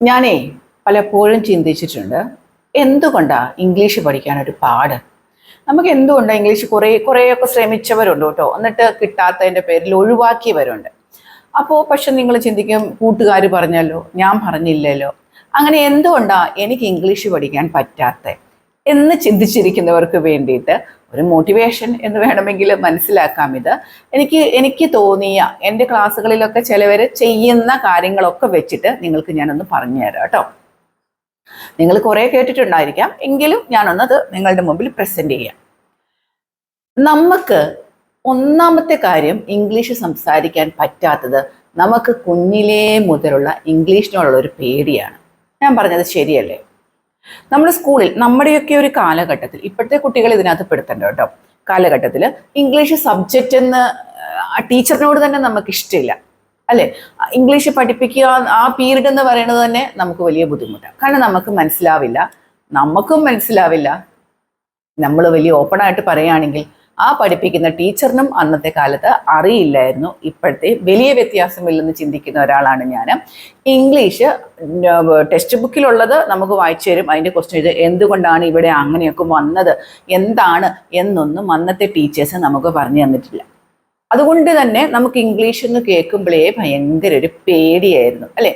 ഞാനേ പലപ്പോഴും ചിന്തിച്ചിട്ടുണ്ട്, എന്തുകൊണ്ടാണ് ഇംഗ്ലീഷ് പഠിക്കാനൊരു പാട്. നമുക്ക് എന്തുകൊണ്ടാണ് ഇംഗ്ലീഷ് കുറേയൊക്കെ ശ്രമിച്ചവരുണ്ട് കേട്ടോ, എന്നിട്ട് കിട്ടാത്തതിൻ്റെ പേരിൽ ഒഴിവാക്കിയവരുണ്ട്. പക്ഷെ നിങ്ങൾ ചിന്തിക്കും, കൂട്ടുകാർ പറഞ്ഞല്ലോ, ഞാൻ പറഞ്ഞില്ലല്ലോ, അങ്ങനെ എന്തുകൊണ്ടാണ് എനിക്ക് ഇംഗ്ലീഷ് പഠിക്കാൻ പറ്റാത്തത് എന്ന് ചിന്തിച്ചിരിക്കുന്നവർക്ക് വേണ്ടിയിട്ട് ഒരു മോട്ടിവേഷൻ എന്ന് വേണമെങ്കിൽ മനസ്സിലാക്കാം. എനിക്ക് തോന്നിയ എൻ്റെ ക്ലാസ്സുകളിലൊക്കെ ചിലവർ ചെയ്യുന്ന കാര്യങ്ങളൊക്കെ വെച്ചിട്ട് നിങ്ങൾക്ക് ഞാനൊന്ന് പറഞ്ഞു തരാം കേട്ടോ. നിങ്ങൾ കുറേ കേട്ടിട്ടുണ്ടായിരിക്കാം, എങ്കിലും ഞാനൊന്നത് നിങ്ങളുടെ മുമ്പിൽ പ്രസന്റ് ചെയ്യാം. നമുക്ക് ഒന്നാമത്തെ കാര്യം, ഇംഗ്ലീഷ് സംസാരിക്കാൻ പറ്റാത്തത് നമുക്ക് കുഞ്ഞിലേ മുതലുള്ള ഇംഗ്ലീഷിനോടുള്ള ഒരു പേടിയാണ്. ഞാൻ പറഞ്ഞത് ശരിയല്ലേ? നമ്മുടെ സ്കൂളിൽ, നമ്മുടെയൊക്കെ ഒരു കാലഘട്ടത്തിൽ, ഇപ്പോഴത്തെ കുട്ടികൾ ഇതിനകത്ത് പെടുത്തണ്ട കേട്ടോ, കാലഘട്ടത്തിൽ ഇംഗ്ലീഷ് സബ്ജക്റ്റ് എന്ന് ടീച്ചറിനോട് തന്നെ നമുക്ക് ഇഷ്ടമില്ല അല്ലേ? ഇംഗ്ലീഷ് പഠിപ്പിക്കുക ആ പീരീഡ് എന്ന് പറയുന്നത് തന്നെ നമുക്ക് വലിയ ബുദ്ധിമുട്ടാണ്. കാരണം നമുക്ക് മനസ്സിലാവില്ല, നമുക്കും മനസ്സിലാവില്ല. നമ്മൾ വലിയ ഓപ്പണായിട്ട് പറയുകയാണെങ്കിൽ ആ പഠിപ്പിക്കുന്ന ടീച്ചറിനും അന്നത്തെ കാലത്ത് അറിയില്ലായിരുന്നു. ഇപ്പോഴത്തെ വലിയ വ്യത്യാസമില്ലെന്ന് ചിന്തിക്കുന്ന ഒരാളാണ് ഞാൻ. ഇംഗ്ലീഷ് ടെക്സ്റ്റ് ബുക്കിലുള്ളത് നമുക്ക് വായിച്ചു തരും, അതിൻ്റെ ക്വസ്റ്റ്യൻ ഇത് എന്തുകൊണ്ടാണ് ഇവിടെ അങ്ങനെയൊക്കെ വന്നത്, എന്താണ് എന്നൊന്നും അന്നത്തെ ടീച്ചേഴ്സ് നമുക്ക് പറഞ്ഞു തന്നിട്ടില്ല. അതുകൊണ്ട് തന്നെ നമുക്ക് ഇംഗ്ലീഷ് എന്ന് കേൾക്കുമ്പോഴേ ഭയങ്കര ഒരു പേടിയായിരുന്നു അല്ലേ?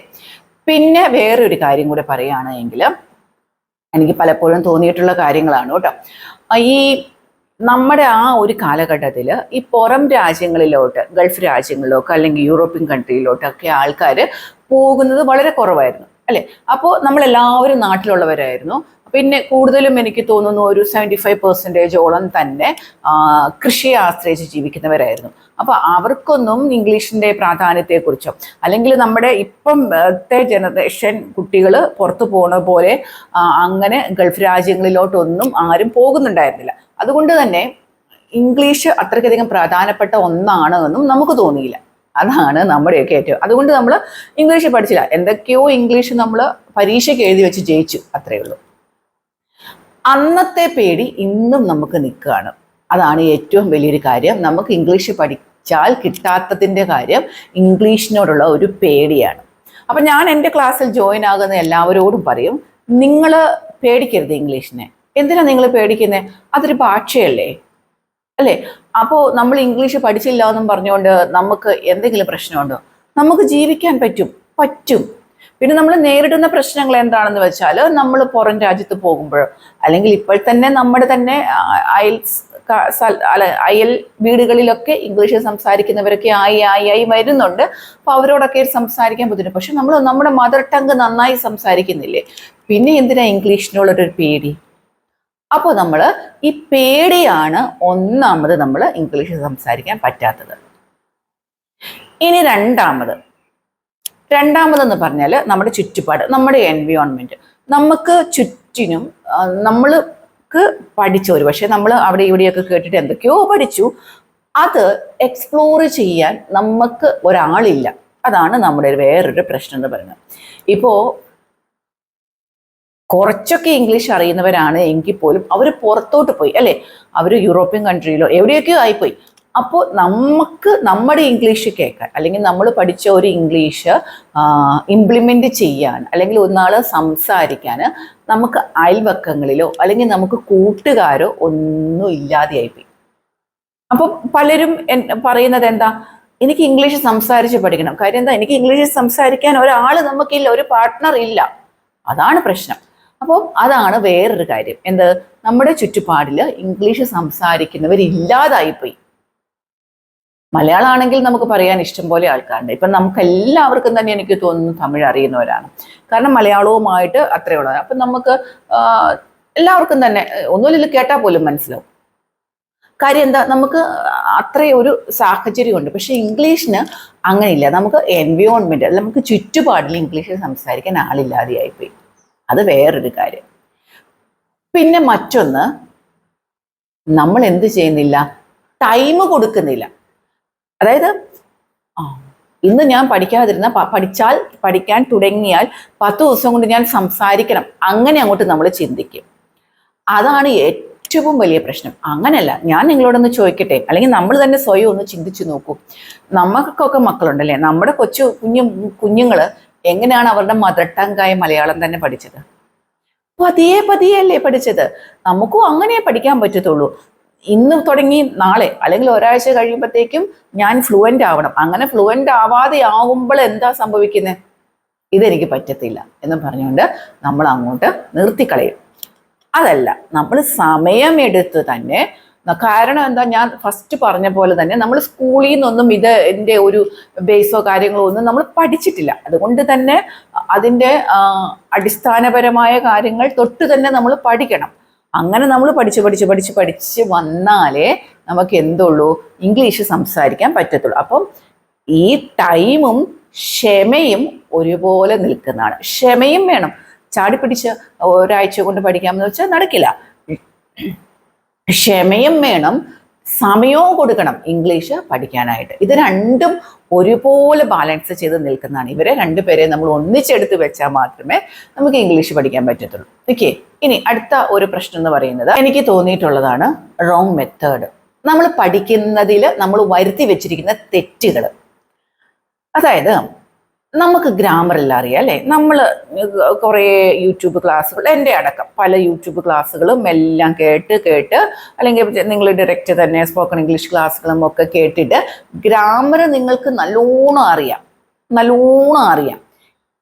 പിന്നെ വേറൊരു കാര്യം കൂടെ പറയുകയാണെങ്കിൽ, എനിക്ക് പലപ്പോഴും തോന്നിയിട്ടുള്ള കാര്യങ്ങളാണ് കേട്ടോ. ഈ നമ്മുടെ ആ ഒരു കാലഘട്ടത്തിൽ ഈ പുറം രാജ്യങ്ങളിലോട്ട്, ഗൾഫ് രാജ്യങ്ങളിലൊക്കെ അല്ലെങ്കിൽ യൂറോപ്യൻ കൺട്രിയിലോട്ടൊക്കെ ആൾക്കാർ പോകുന്നത് വളരെ കുറവായിരുന്നു അല്ലേ? അപ്പോൾ നമ്മളെല്ലാവരും നാട്ടിലുള്ളവരായിരുന്നു. പിന്നെ കൂടുതലും എനിക്ക് തോന്നുന്നു ഒരു 75% തന്നെ കൃഷിയെ ആശ്രയിച്ച് ജീവിക്കുന്നവരായിരുന്നു. അപ്പോൾ അവർക്കൊന്നും ഇംഗ്ലീഷിൻ്റെ പ്രാധാന്യത്തെക്കുറിച്ചോ, അല്ലെങ്കിൽ നമ്മുടെ ഇപ്പോഴത്തെ ജനറേഷൻ കുട്ടികൾ പുറത്തു പോകുന്ന പോലെ അങ്ങനെ ഗൾഫ് രാജ്യങ്ങളിലോട്ടൊന്നും ആരും പോകുന്നുണ്ടായിരുന്നില്ല. അതുകൊണ്ട് തന്നെ ഇംഗ്ലീഷ് അത്രയ്ക്കധികം പ്രധാനപ്പെട്ട ഒന്നാണ് എന്നും നമുക്ക് തോന്നിയില്ല. അതാണ് നമ്മുടെയൊക്കെ ഏറ്റവും. അതുകൊണ്ട് നമ്മൾ ഇംഗ്ലീഷ് പഠിച്ചില്ല. എന്തൊക്കെയോ ഇംഗ്ലീഷ് നമ്മൾ പരീക്ഷയ്ക്ക് എഴുതി വെച്ച് ജയിച്ചു, അത്രയേ ഉള്ളൂ. അന്നത്തെ പേടി ഇന്നും നമുക്ക് നിൽക്കുകയാണ്. അതാണ് ഏറ്റവും വലിയൊരു കാര്യം. നമുക്ക് ഇംഗ്ലീഷ് പഠിച്ചാൽ കിട്ടാത്തതിൻ്റെ കാര്യം ഇംഗ്ലീഷിനോടുള്ള ഒരു പേടിയാണ്. അപ്പം ഞാൻ എൻ്റെ ക്ലാസ്സിൽ ജോയിൻ ആകുന്ന എല്ലാവരോടും പറയും, നിങ്ങൾ പേടിക്കരുത് ഇംഗ്ലീഷിനെ. എന്തിനാണ് നിങ്ങൾ പേടിക്കുന്നത്? അതൊരു ഭാഷയല്ലേ അല്ലേ? അപ്പോൾ നമ്മൾ ഇംഗ്ലീഷ് പഠിച്ചില്ല എന്നും പറഞ്ഞുകൊണ്ട് നമുക്ക് എന്തെങ്കിലും പ്രശ്നമുണ്ടോ? നമുക്ക് ജീവിക്കാൻ പറ്റും. പിന്നെ നമ്മൾ നേരിടുന്ന പ്രശ്നങ്ങൾ എന്താണെന്ന് വെച്ചാൽ, നമ്മൾ പുറം രാജ്യത്ത് പോകുമ്പോഴോ, അല്ലെങ്കിൽ ഇപ്പോൾ തന്നെ നമ്മുടെ തന്നെ അയൽ വീടുകളിലൊക്കെ ഇംഗ്ലീഷ് സംസാരിക്കുന്നവരൊക്കെ ആയി വരുന്നുണ്ട്. അപ്പോൾ അവരോടൊക്കെ സംസാരിക്കാൻ ബുദ്ധിമുട്ട്. പക്ഷെ നമ്മൾ നമ്മുടെ മദർ ടങ് നന്നായി സംസാരിക്കുന്നില്ലേ? പിന്നെ എന്തിനാ ഇംഗ്ലീഷിനുള്ളൊരു പേടി? അപ്പോൾ നമ്മൾ ഈ പേടിയാണ് ഒന്നാമത് നമ്മൾ ഇംഗ്ലീഷ് സംസാരിക്കാൻ പറ്റാത്തത്. ഇനി രണ്ടാമതെന്ന് പറഞ്ഞാൽ നമ്മുടെ ചുറ്റുപാട്, നമ്മുടെ എൻവയോൺമെൻറ്റ്. നമുക്ക് ചുറ്റിനും നമ്മൾക്ക് പഠിച്ച ഒരു, പക്ഷേ നമ്മൾ അവിടെ ഇവിടെയൊക്കെ കേട്ടിട്ട് എന്തൊക്കെയോ പഠിച്ചു, അത് എക്സ്പ്ലോർ ചെയ്യാൻ നമുക്ക് ഒരാളില്ല. അതാണ് നമ്മുടെ വേറൊരു പ്രശ്നം എന്ന് പറയുന്നത്. ഇപ്പോൾ കുറച്ചൊക്കെ ഇംഗ്ലീഷ് അറിയുന്നവരാണ് എങ്കിൽ പോലും അവർ പുറത്തോട്ട് പോയി അല്ലേ? അവർ യൂറോപ്യൻ കൺട്രിയിലോ എവിടെയൊക്കെയോ ആയിപ്പോയി. അപ്പോൾ നമുക്ക് നമ്മുടെ ഇംഗ്ലീഷ് കേൾക്കാൻ, അല്ലെങ്കിൽ നമ്മൾ പഠിച്ച ഒരു ഇംഗ്ലീഷ് ഇംപ്ലിമെൻ്റ് ചെയ്യാൻ, അല്ലെങ്കിൽ ഒന്നാൾ സംസാരിക്കാൻ നമുക്ക് അയൽവക്കങ്ങളിലോ അല്ലെങ്കിൽ നമുക്ക് കൂട്ടുകാരോ ഒന്നും ഇല്ലാതെയായിപ്പോയി. അപ്പം പലരും പറയുന്നത് എന്താ, എനിക്ക് ഇംഗ്ലീഷ് സംസാരിച്ച് പഠിക്കണം. കാര്യം എന്താ, എനിക്ക് ഇംഗ്ലീഷ് സംസാരിക്കാൻ ഒരാൾ നമുക്കില്ല, ഒരു പാർട്ട്ണർ ഇല്ല. അതാണ് പ്രശ്നം. അപ്പോൾ അതാണ് വേറൊരു കാര്യം. നമ്മുടെ ചുറ്റുപാടിൽ ഇംഗ്ലീഷ് സംസാരിക്കുന്നവരില്ലാതായിപ്പോയി. മലയാളമാണെങ്കിൽ നമുക്ക് പറയാൻ ഇഷ്ടം പോലെ ആൾക്കാരുണ്ട്. ഇപ്പം നമുക്ക് എല്ലാവർക്കും തന്നെ എനിക്ക് തോന്നുന്നു തമിഴ് അറിയുന്നവരാണ്. കാരണം മലയാളവുമായിട്ട് അത്രയുള്ളത്. അപ്പം നമുക്ക് എല്ലാവർക്കും തന്നെ ഒന്നുമില്ല കേട്ടാൽ പോലും മനസ്സിലാവും. കാര്യം എന്താ, നമുക്ക് അത്രയൊരു സാഹചര്യമുണ്ട്. പക്ഷെ ഇംഗ്ലീഷിന് അങ്ങനെയില്ല. നമുക്ക് എൻവയോൺമെൻറ്റ്, നമുക്ക് ചുറ്റുപാടിൽ ഇംഗ്ലീഷിൽ സംസാരിക്കാൻ ആളില്ലാതെയായിപ്പോയി. അത് വേറൊരു കാര്യം. പിന്നെ മറ്റൊന്ന്, നമ്മൾ എന്ത് ചെയ്യുന്നില്ല, ടൈം കൊടുക്കുന്നില്ല. അതായത് ഇന്ന് ഞാൻ പഠിക്കാൻ തുടങ്ങിയാൽ 10 ദിവസം കൊണ്ട് ഞാൻ സംസാരിക്കണം, അങ്ങനെ അങ്ങോട്ട് നമ്മൾ ചിന്തിക്കും. അതാണ് ഏറ്റവും വലിയ പ്രശ്നം. അങ്ങനെയല്ല, ഞാൻ നിങ്ങളോടൊന്ന് ചോദിക്കട്ടെ, അല്ലെങ്കിൽ നമ്മൾ തന്നെ സ്വയം ഒന്ന് ചിന്തിച്ചു നോക്കൂ. നമുക്കൊക്കെ മക്കളുണ്ടല്ലേ? നമ്മുടെ കുഞ്ഞുങ്ങൾ എങ്ങനെയാണ് അവരുടെ മദർ ടങ്ങായ മലയാളം തന്നെ പഠിച്ചത്? പതിയെ പതിയല്ലേ പഠിച്ചത്. നമുക്കും അങ്ങനെ പഠിക്കാൻ പറ്റത്തുള്ളൂ. ഇന്ന് തുടങ്ങി നാളെ അല്ലെങ്കിൽ ഒരാഴ്ച കഴിയുമ്പോഴത്തേക്കും ഞാൻ ഫ്ലുവൻ്റ് ആവണം. അങ്ങനെ ഫ്ലുവൻ്റ് ആവാതെ ആവുമ്പോൾ എന്താ സംഭവിക്കുന്നത്? ഇതെനിക്ക് പറ്റത്തില്ല എന്ന് പറഞ്ഞുകൊണ്ട് നമ്മൾ അങ്ങോട്ട് നിർത്തിക്കളയും. അതല്ല, നമ്മൾ സമയമെടുത്ത് തന്നെ, കാരണം എന്താ, ഞാൻ ഫസ്റ്റ് പറഞ്ഞ പോലെ തന്നെ നമ്മൾ സ്കൂളിൽ നിന്നൊന്നും ഇതിൻ്റെ ഒരു ബേസോ കാര്യങ്ങളോ ഒന്നും നമ്മൾ പഠിച്ചിട്ടില്ല. അതുകൊണ്ട് തന്നെ അതിൻ്റെ അടിസ്ഥാനപരമായ കാര്യങ്ങൾ തൊട്ട് തന്നെ നമ്മൾ പഠിക്കണം. അങ്ങനെ നമ്മൾ പഠിച്ച് വന്നാലേ നമുക്ക് എന്തുള്ളൂ, ഇംഗ്ലീഷ് സംസാരിക്കാൻ പറ്റത്തുള്ളൂ. അപ്പം ഈ ടൈമും ക്ഷമയും ഒരുപോലെ നിൽക്കുന്നതാണ്. ക്ഷമയും വേണം. ചാടിപ്പിടിച്ച് ഒരാഴ്ച കൊണ്ട് പഠിക്കാമെന്ന് വെച്ചാൽ നടക്കില്ല. ക്ഷമയും വേണം, സമയവും കൊടുക്കണം ഇംഗ്ലീഷ് പഠിക്കാനായിട്ട്. ഇത് രണ്ടും ഒരുപോലെ ബാലൻസ് ചെയ്ത് നിൽക്കുന്നതാണ്. ഇവരെ രണ്ടുപേരെ നമ്മൾ ഒന്നിച്ചെടുത്ത് വെച്ചാൽ മാത്രമേ നമുക്ക് ഇംഗ്ലീഷ് പഠിക്കാൻ പറ്റത്തുള്ളൂ. ഓക്കെ, ഇനി അടുത്ത ഒരു പ്രശ്നം എന്ന് പറയുന്നത് എനിക്ക് തോന്നിയിട്ടുള്ളതാണ് റോങ് മെത്തേഡ്. നമ്മൾ പഠിക്കുന്നതിൽ നമ്മൾ വരുത്തി വെച്ചിരിക്കുന്ന തെറ്റുകൾ. അതായത് നമുക്ക് ഗ്രാമറെല്ലാം അറിയാം അല്ലേ? നമ്മൾ കുറേ യൂട്യൂബ് ക്ലാസ്സുകൾ, എൻ്റെ അടക്കം പല യൂട്യൂബ് ക്ലാസ്സുകളും എല്ലാം കേട്ട് അല്ലെങ്കിൽ നിങ്ങൾ ഡയറക്റ്റ് തന്നെ സ്പോക്കൺ ഇംഗ്ലീഷ് ക്ലാസ്സുകളും ഒക്കെ കേട്ടിട്ട് ഗ്രാമർ നിങ്ങൾക്ക് നല്ലോണം അറിയാം.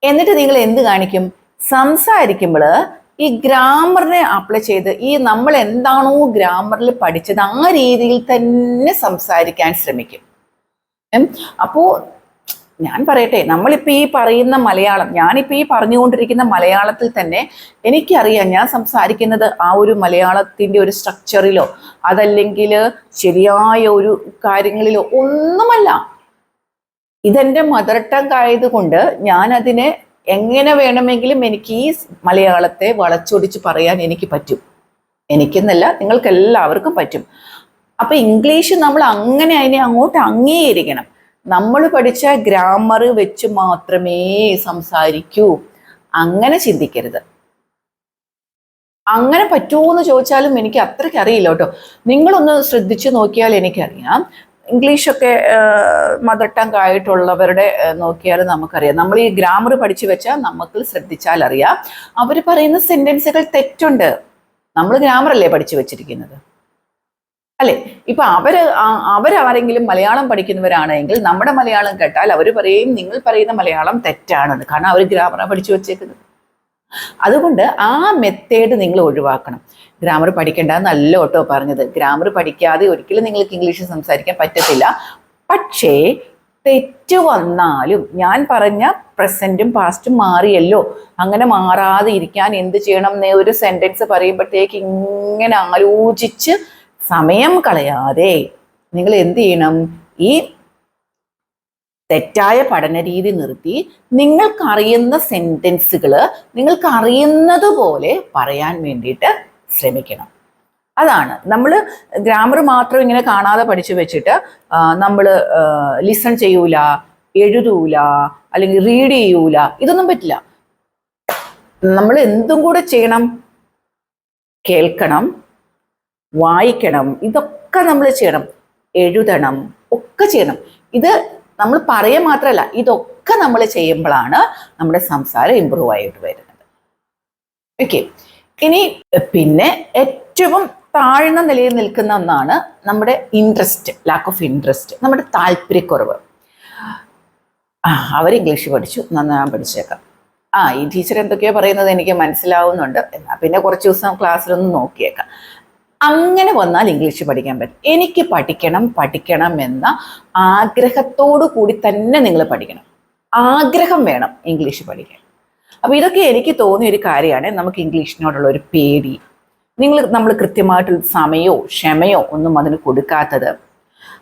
എന്നിട്ട് നിങ്ങൾ എന്ത് കാണിക്കും? സംസാരിക്കുമ്പോൾ ഈ ഗ്രാമറിനെ അപ്ലൈ ചെയ്ത് ഈ നമ്മൾ എന്താണോ ഗ്രാമറിൽ പഠിച്ചത് ആ രീതിയിൽ തന്നെ സംസാരിക്കാൻ ശ്രമിക്കും. അപ്പോൾ ഞാൻ പറയട്ടെ, നമ്മളിപ്പോൾ ഈ പറയുന്ന മലയാളം, ഞാനിപ്പോൾ ഈ പറഞ്ഞുകൊണ്ടിരിക്കുന്ന മലയാളത്തിൽ തന്നെ എനിക്കറിയാം ഞാൻ സംസാരിക്കുന്നത് ആ ഒരു മലയാളത്തിൻ്റെ ഒരു സ്ട്രക്ചറിലോ അതല്ലെങ്കിൽ ശരിയായ ഒരു കാര്യങ്ങളിലോ ഒന്നുമല്ല. ഇതെൻ്റെ മദർ ടങ് ആയതുകൊണ്ട് ഞാനതിനെ എങ്ങനെ വേണമെങ്കിലും എനിക്ക് ഈ മലയാളത്തെ വളച്ചൊടിച്ച് പറയാൻ എനിക്ക് പറ്റും. എനിക്കെന്നല്ല, നിങ്ങൾക്ക് എല്ലാവർക്കും പറ്റും. അപ്പം ഇംഗ്ലീഷ് നമ്മൾ അങ്ങനെ അതിനെ അങ്ങോട്ട് അംഗീകരിക്കണം. നമ്മൾ പഠിച്ച ഗ്രാമർ വെച്ച് മാത്രമേ സംസാരിക്കൂ. അങ്ങനെ ചിന്തിക്കരുത്. അങ്ങനെ പറ്റുമോ എന്ന് ചോദിച്ചാലും എനിക്ക് അത്രയ്ക്ക് അറിയില്ല കേട്ടോ. നിങ്ങളൊന്ന് ശ്രദ്ധിച്ചു നോക്കിയാൽ എനിക്കറിയാം. ഇംഗ്ലീഷൊക്കെ മദർ ടങ് ആയിട്ടുള്ളവരുടെ നോക്കിയാൽ നമുക്കറിയാം. നമ്മൾ ഈ ഗ്രാമർ പഠിച്ചു വെച്ചാൽ നമുക്ക് ശ്രദ്ധിച്ചാൽ അറിയാം അവർ പറയുന്ന സെന്റൻസുകൾ തെറ്റുണ്ട്. നമ്മൾ ഗ്രാമറല്ലേ പഠിച്ചു വെച്ചിരിക്കുന്നത് അല്ലേ? ഇപ്പൊ അവരാരെങ്കിലും മലയാളം പഠിക്കുന്നവരാണെങ്കിൽ നമ്മുടെ മലയാളം കേട്ടാൽ അവർ പറയും നിങ്ങൾ പറയുന്ന മലയാളം തെറ്റാണെന്ന്. കാരണം അവർ ഗ്രാമറാണ് പഠിച്ചു വെച്ചേക്കുന്നത്. അതുകൊണ്ട് ആ മെത്തേഡ് നിങ്ങൾ ഒഴിവാക്കണം. ഗ്രാമർ പഠിക്കേണ്ടതെന്നല്ല കേട്ടോ പറഞ്ഞത്. ഗ്രാമർ പഠിക്കാതെ ഒരിക്കലും നിങ്ങൾക്ക് ഇംഗ്ലീഷ് സംസാരിക്കാൻ പറ്റത്തില്ല. പക്ഷേ തെറ്റ് വന്നാലും ഞാൻ പറഞ്ഞ പ്രസന്റും പാസ്റ്റും മാറിയല്ലോ, അങ്ങനെ മാറാതെ ഇരിക്കാൻ എന്ത് ചെയ്യണം എന്നേ ഒരു സെന്റൻസ് പറയുമ്പോഴത്തേക്ക് ഇങ്ങനെ ആലോചിച്ച് സമയം കളയാതെ നിങ്ങൾ എന്ത് ചെയ്യണം? ഈ തെറ്റായ പഠന രീതി നിർത്തി നിങ്ങൾക്കറിയുന്ന സെന്റൻസുകൾ നിങ്ങൾക്ക് അറിയുന്നത് പോലെ പറയാൻ വേണ്ടിയിട്ട് ശ്രമിക്കണം. അതാണ് നമ്മൾ ഗ്രാമർ മാത്രം ഇങ്ങനെ കാണാതെ പഠിച്ചു വെച്ചിട്ട് നമ്മൾ ലിസൺ ചെയ്യൂല, എഴുതൂല, അല്ലെങ്കിൽ റീഡ് ചെയ്യൂല, ഇതൊന്നും പറ്റില്ല. നമ്മൾ എന്തും കൂടെ ചെയ്യണം, കേൾക്കണം, വായിക്കണം, ഇതൊക്കെ നമ്മൾ ചെയ്യണം, എഴുതണം, ഒക്കെ ചെയ്യണം. ഇത് നമ്മൾ പറയുക മാത്രമല്ല, ഇതൊക്കെ നമ്മൾ ചെയ്യുമ്പോഴാണ് നമ്മുടെ സംസാരം ഇമ്പ്രൂവ് ആയിട്ട് വരുന്നത്. ഓക്കെ, ഇനി പിന്നെ ഏറ്റവും താഴ്ന്ന നിലയിൽ നിൽക്കുന്ന ഒന്നാണ് നമ്മുടെ ഇൻട്രസ്റ്റ്, ലാക്ക് ഓഫ് ഇൻട്രസ്റ്റ്, നമ്മുടെ താല്പര്യക്കുറവ്. അവർ ഇംഗ്ലീഷ് പഠിച്ചു, നന്നായി പഠിച്ചേക്കാം. ഈ ടീച്ചർ എന്തൊക്കെയോ പറയുന്നത് എനിക്ക് മനസ്സിലാവുന്നുണ്ട്, എന്നാൽ പിന്നെ കുറച്ച് ദിവസം ക്ലാസ്സിലൊന്ന് നോക്കിയേക്കാം. അങ്ങനെ വന്നാൽ ഇംഗ്ലീഷ് പഠിക്കാൻ പറ്റും. എനിക്ക് പഠിക്കണം എന്ന ആഗ്രഹത്തോടു കൂടി തന്നെ നിങ്ങൾ പഠിക്കണം. ആഗ്രഹം വേണം ഇംഗ്ലീഷ് പഠിക്കാൻ. അപ്പോൾ ഇതൊക്കെ എനിക്ക് തോന്നിയ ഒരു കാര്യമാണ് നമുക്ക് ഇംഗ്ലീഷിനോടുള്ള ഒരു പേടി. നമ്മൾ കൃത്യമായിട്ടുള്ള സമയമോ ക്ഷമയോ ഒന്നും അതിന് കൊടുക്കാത്തത്.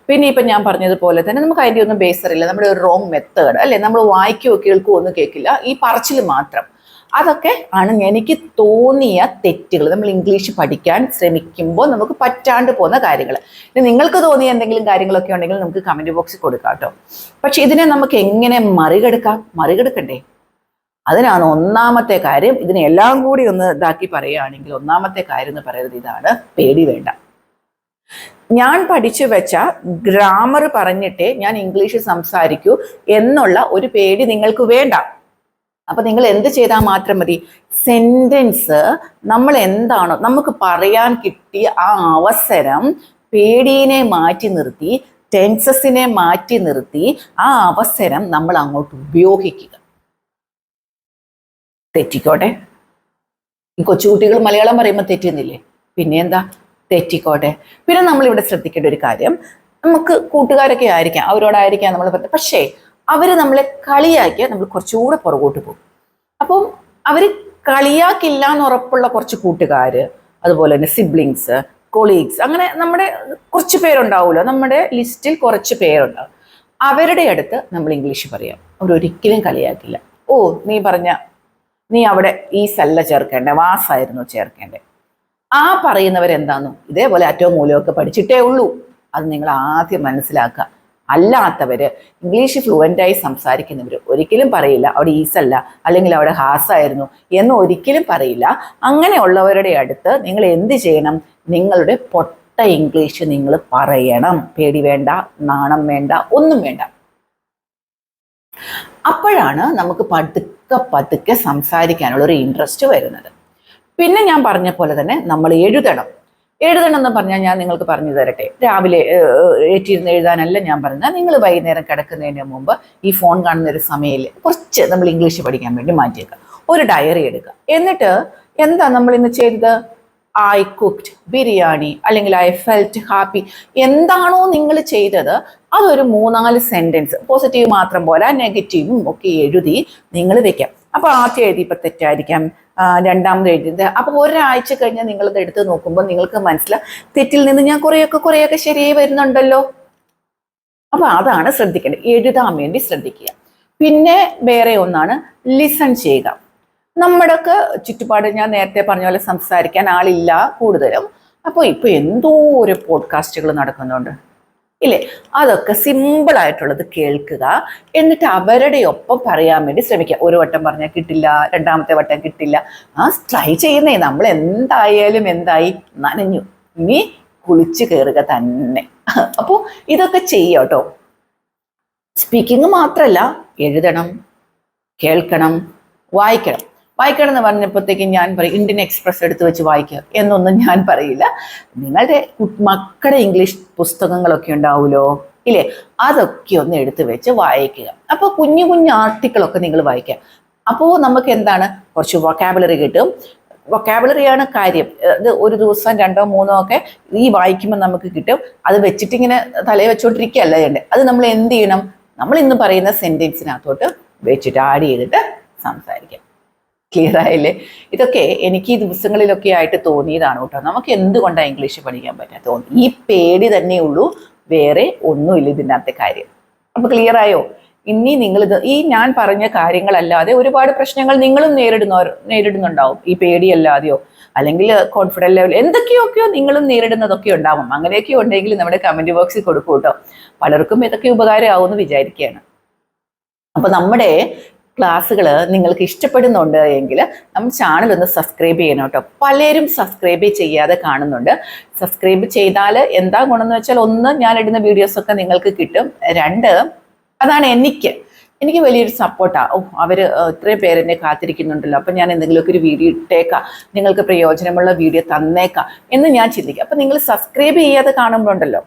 പിന്നെ ഇപ്പം ഞാൻ പറഞ്ഞതുപോലെ തന്നെ നമുക്ക് അതിൻ്റെ ഒന്നും ബേസ് അറിയില്ല. നമ്മുടെ ഒരു റോങ് മെത്തേഡ് അല്ലേ, നമ്മൾ വായിക്കുകയോ കേൾക്കുകയോ ഒന്നും കേൾക്കില്ല, ഈ പറച്ചിൽ മാത്രം. അതൊക്കെ ആണ് എനിക്ക് തോന്നിയ തെറ്റുകൾ. നമ്മൾ ഇംഗ്ലീഷ് പഠിക്കാൻ ശ്രമിക്കുമ്പോൾ നമുക്ക് പറ്റാണ്ട് പോകുന്ന കാര്യങ്ങൾ. ഇനി നിങ്ങൾക്ക് തോന്നിയ എന്തെങ്കിലും കാര്യങ്ങളൊക്കെ ഉണ്ടെങ്കിൽ നമുക്ക് കമൻറ്റ് ബോക്സിൽ കൊടുക്കാം കേട്ടോ. പക്ഷെ ഇതിനെ നമുക്ക് എങ്ങനെ മറികടക്കണ്ടേ? അതിനാണ് ഒന്നാമത്തെ കാര്യം. ഇതിനെ എല്ലാം കൂടി ഒന്ന് ഇതാക്കി പറയുകയാണെങ്കിൽ ഒന്നാമത്തെ കാര്യം എന്ന് പറയുന്നത് ഇതാണ്: പേടി വേണ്ട. ഞാൻ പഠിച്ചു വെച്ച ഗ്രാമർ പറഞ്ഞിട്ടേ ഞാൻ ഇംഗ്ലീഷ് സംസാരിക്കൂ എന്നുള്ള ഒരു പേടി നിങ്ങൾക്ക് വേണ്ട. അപ്പൊ നിങ്ങൾ എന്ത് ചെയ്താൽ മാത്രം മതി, സെന്റൻസ് നമ്മൾ എന്താണോ നമുക്ക് പറയാൻ കിട്ടിയ ആ അവസരം പേടിയെ മാറ്റി നിർത്തി, ടെൻസസിനെ മാറ്റി നിർത്തി ആ അവസരം നമ്മൾ അങ്ങോട്ട് ഉപയോഗിക്കുക. തെറ്റിക്കോട്ടെ, ഈ കൊച്ചുകുട്ടികൾ മലയാളം പറയുമ്പോൾ തെറ്റുന്നില്ലേ, പിന്നെ എന്താ, തെറ്റിക്കോട്ടെ. പിന്നെ നമ്മളിവിടെ ശ്രദ്ധിക്കേണ്ട ഒരു കാര്യം, നമുക്ക് കൂട്ടുകാരൊക്കെ ആയിരിക്കാം, അവരോടായിരിക്കാം നമ്മൾ പറഞ്ഞത്, പക്ഷേ അവർ നമ്മളെ കളിയാക്കിയാൽ നമ്മൾ കുറച്ചുകൂടെ പുറകോട്ട് പോകും. അപ്പം അവർ കളിയാക്കില്ല എന്ന് ഉറപ്പുള്ള കുറച്ച് കൂട്ടുകാർ, അതുപോലെ തന്നെ സിബ്ലിങ്സ്, കൊളീഗ്സ്, അങ്ങനെ നമ്മുടെ കുറച്ച് പേരുണ്ടാവുമല്ലോ, നമ്മുടെ ലിസ്റ്റിൽ കുറച്ച് പേരുണ്ടാവും. അവരുടെ അടുത്ത് നമ്മൾ ഇംഗ്ലീഷ് പറയാം, അവരൊരിക്കലും കളിയാക്കില്ല. ഓ, നീ അവിടെ ഈസല്ല ചേർക്കേണ്ടേ, വാസായിരുന്നു ചേർക്കേണ്ടേ. ആ പറയുന്നവരെന്താണോ ഇതേപോലെ അറ്റവും മൂലമൊക്കെ പഠിച്ചിട്ടേ ഉള്ളൂ. അത് നിങ്ങൾ ആദ്യം മനസ്സിലാക്കുക. അല്ലാത്തവര്, ഇംഗ്ലീഷ് ഫ്ലുവൻ്റായി സംസാരിക്കുന്നവർ ഒരിക്കലും പറയില്ല അവിടെ ഈസല്ല അല്ലെങ്കിൽ അവിടെ ഹാസായിരുന്നു എന്ന് ഒരിക്കലും പറയില്ല. അങ്ങനെയുള്ളവരുടെ അടുത്ത് നിങ്ങൾ എന്ത് ചെയ്യണം, നിങ്ങളുടെ പൊട്ട ഇംഗ്ലീഷ് നിങ്ങൾ പറയണം. പേടി വേണ്ട, നാണം വേണ്ട, ഒന്നും വേണ്ട. അപ്പോഴാണ് നമുക്ക് പതുക്കെ സംസാരിക്കാനുള്ള ഒരു ഇൻട്രസ്റ്റ് വരുന്നത്. പിന്നെ ഞാൻ പറഞ്ഞ പോലെ തന്നെ നമ്മൾ എഴുതണം എന്ന് പറഞ്ഞാൽ ഞാൻ നിങ്ങൾക്ക് പറഞ്ഞു തരട്ടെ. രാവിലെ ഏറ്റിരുന്ന് എഴുതാനല്ല ഞാൻ പറഞ്ഞത്. നിങ്ങൾ വൈകുന്നേരം കിടക്കുന്നതിന് മുമ്പ് ഈ ഫോൺ കാണുന്ന ഒരു സമയത്തിൽ കുറച്ച് നമ്മൾ ഇംഗ്ലീഷ് പഠിക്കാൻ വേണ്ടി മാറ്റിയേക്കുക. ഒരു ഡയറി എടുക്കുക. എന്നിട്ട് എന്താ നമ്മൾ ഇന്ന് ചെയ്തത്, ഐ കുക്ക്ഡ് ബിരിയാണി അല്ലെങ്കിൽ ഐ ഫെൽറ്റ് ഹാപ്പി, എന്താണോ നിങ്ങൾ ചെയ്തത് അതൊരു 3-4 സെന്റൻസ്, പോസിറ്റീവ് മാത്രം പോലെ നെഗറ്റീവും ഒക്കെ എഴുതി നിങ്ങൾ വെക്കാം. അപ്പൊ ആദ്യം എഴുതിയപ്പോൾ തെറ്റായിരിക്കാം, രണ്ടാമത് എഴുതിയത്. അപ്പൊ ഒരാഴ്ച കഴിഞ്ഞാൽ നിങ്ങളത് എടുത്ത് നോക്കുമ്പോൾ നിങ്ങൾക്ക് മനസ്സിലാവും തെറ്റിൽ നിന്ന് ഞാൻ കുറേയൊക്കെ ശരിയായി വരുന്നുണ്ടല്ലോ. അപ്പൊ അതാണ് ശ്രദ്ധിക്കേണ്ടത്, എഴുതാൻ വേണ്ടി ശ്രദ്ധിക്കുക. പിന്നെ വേറെ ഒന്നാണ് ലിസൺ ചെയ്യുക. നമ്മുടെയൊക്കെ ചുറ്റുപാട് ഞാൻ നേരത്തെ പറഞ്ഞ പോലെ സംസാരിക്കാൻ ആളില്ല കൂടുതലും. അപ്പോൾ ഇപ്പൊ എന്തോ ഒരു പോഡ്കാസ്റ്റുകൾ നടക്കുന്നുണ്ട് ഇല്ലേ, അതൊക്കെ സിമ്പിളായിട്ടുള്ളത് കേൾക്കുക. എന്നിട്ട് അവരുടെ ഒപ്പം പറയാൻ വേണ്ടി ശ്രമിക്കുക. ഒരു വട്ടം പറഞ്ഞാൽ കിട്ടില്ല, രണ്ടാമത്തെ വട്ടം കിട്ടില്ല, ട്രൈ ചെയ്യുന്നേ. നമ്മൾ എന്തായാലും നനഞ്ഞു, ഇനി കുളിച്ച് കയറുക തന്നെ. അപ്പോൾ ഇതൊക്കെ ചെയ്യാട്ടോ. സ്പീക്കിംഗ് മാത്രമല്ല, എഴുതണം, കേൾക്കണം, വായിക്കണം എന്ന് പറഞ്ഞപ്പോഴത്തേക്കും ഞാൻ പറയും ഇന്ത്യൻ എക്സ്പ്രസ് എടുത്ത് വെച്ച് വായിക്കുക എന്നൊന്നും ഞാൻ പറയില്ല. നിങ്ങളുടെ മക്കളുടെ ഇംഗ്ലീഷ് പുസ്തകങ്ങളൊക്കെ ഉണ്ടാവുമല്ലോ ഇല്ലേ, അതൊക്കെ ഒന്ന് എടുത്ത് വെച്ച് വായിക്കുക. അപ്പോൾ കുഞ്ഞു ആർട്ടിക്കിളൊക്കെ നിങ്ങൾ വായിക്കുക. അപ്പോൾ നമുക്ക് എന്താണ്, കുറച്ച് വൊക്കാബുലറി കിട്ടും. വൊക്കാബുലറിയാണ് കാര്യം. അത് ഒരു ദിവസം 2 or 3 ഒക്കെ ഈ വായിക്കുമ്പോൾ നമുക്ക് കിട്ടും. അത് വെച്ചിട്ട് ഇങ്ങനെ തലയിൽ വെച്ചോണ്ടിരിക്കുകയല്ല ചെയ്യേണ്ടത്. അത് നമ്മൾ എന്ത് ചെയ്യണം, നമ്മൾ ഇന്ന് പറയുന്ന സെന്റൻസിനകത്തോട്ട് വെച്ചിട്ട് ആഡ് ചെയ്തിട്ട് സംസാരിക്കാം. ക്ലിയർ ആയില്ലേ? ഇതൊക്കെ എനിക്ക് ഈ ദിവസങ്ങളിലൊക്കെ ആയിട്ട് തോന്നിയതാണ് കേട്ടോ. നമുക്ക് എന്തുകൊണ്ടാണ് ഇംഗ്ലീഷ് പഠിക്കാൻ പറ്റാത്ത, ഈ പേടി തന്നെ ഉള്ളൂ, വേറെ ഒന്നുമില്ല ഇതിനകത്തെ കാര്യം. അപ്പൊ ക്ലിയർ ആയോ? ഇനി നിങ്ങളിത് ഈ ഞാൻ പറഞ്ഞ കാര്യങ്ങളല്ലാതെ ഒരുപാട് പ്രശ്നങ്ങൾ നിങ്ങളും നേരിടുന്നുണ്ടാവും. ഈ പേടിയല്ലാതെയോ അല്ലെങ്കിൽ കോൺഫിഡൻസ് ലെവൽ എന്തൊക്കെയൊക്കെയോ നിങ്ങളും നേരിടുന്നതൊക്കെ ഉണ്ടാവും. അങ്ങനെയൊക്കെ ഉണ്ടെങ്കിൽ നമ്മുടെ കമന്റ് ബോക്സിൽ കൊടുക്കൂ കേട്ടോ. പലർക്കും ഇതൊക്കെ ഉപകാരമാവുമെന്ന് വിചാരിക്കുകയാണ്. അപ്പൊ നമ്മുടെ ക്ലാസ്സുകൾ നിങ്ങൾക്ക് ഇഷ്ടപ്പെടുന്നുണ്ട് എങ്കിൽ നമ്മുടെ ചാനൽ ഒന്ന് സബ്സ്ക്രൈബ് ചെയ്യണം കേട്ടോ. പലരും സബ്സ്ക്രൈബ് ചെയ്യാതെ കാണുന്നുണ്ട്. സബ്സ്ക്രൈബ് ചെയ്താൽ എന്താ ഗുണമെന്ന് വെച്ചാൽ, 1, ഞാൻ ഇടുന്ന വീഡിയോസൊക്കെ നിങ്ങൾക്ക് കിട്ടും. 2, അതാണ് എനിക്ക് വലിയൊരു സപ്പോർട്ടാണ്. അവർ ഇത്രയും പേരെന്നെ കാത്തിരിക്കുന്നുണ്ടല്ലോ, അപ്പം ഞാൻ എന്തെങ്കിലുമൊക്കെ ഒരു വീഡിയോ ഇട്ടേക്കാം, നിങ്ങൾക്ക് പ്രയോജനമുള്ള വീഡിയോ തന്നേക്കാം എന്ന് ഞാൻ ചിന്തിക്കും. അപ്പം നിങ്ങൾ സബ്സ്ക്രൈബ് ചെയ്യാതെ കാണുമ്പോഴുണ്ടല്ലോ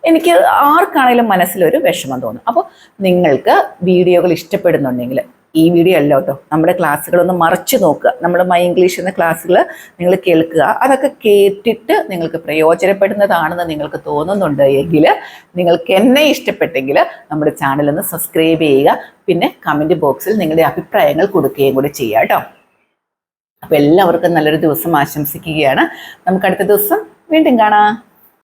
എനിക്ക് ആർക്കാണെങ്കിലും മനസ്സിലൊരു വിഷമം തോന്നും. അപ്പോൾ നിങ്ങൾക്ക് വീഡിയോകൾ ഇഷ്ടപ്പെടുന്നുണ്ടെങ്കിൽ, ഈ വീഡിയോ അല്ല കേട്ടോ, നമ്മുടെ ക്ലാസ്സുകളൊന്ന് മറിച്ച് നോക്കുക. നമ്മൾ മൈ ഇംഗ്ലീഷ് എന്ന ക്ലാസ്സുകൾ നിങ്ങൾ കേൾക്കുക. അതൊക്കെ കേട്ടിട്ട് നിങ്ങൾക്ക് പ്രയോജനപ്പെടുന്നതാണെന്ന് നിങ്ങൾക്ക് തോന്നുന്നുണ്ട് എങ്കിൽ, നിങ്ങൾക്ക് എന്നെ ഇഷ്ടപ്പെട്ടെങ്കിൽ നമ്മുടെ ചാനലൊന്ന് സബ്സ്ക്രൈബ് ചെയ്യുക. പിന്നെ കമൻറ്റ് ബോക്സിൽ നിങ്ങളുടെ അഭിപ്രായങ്ങൾ കൊടുക്കുകയും കൂടി ചെയ്യുക കേട്ടോ. അപ്പോൾ എല്ലാവർക്കും നല്ലൊരു ദിവസം ആശംസിക്കുകയാണ്. നമുക്ക് അടുത്ത ദിവസം വീണ്ടും കാണാം.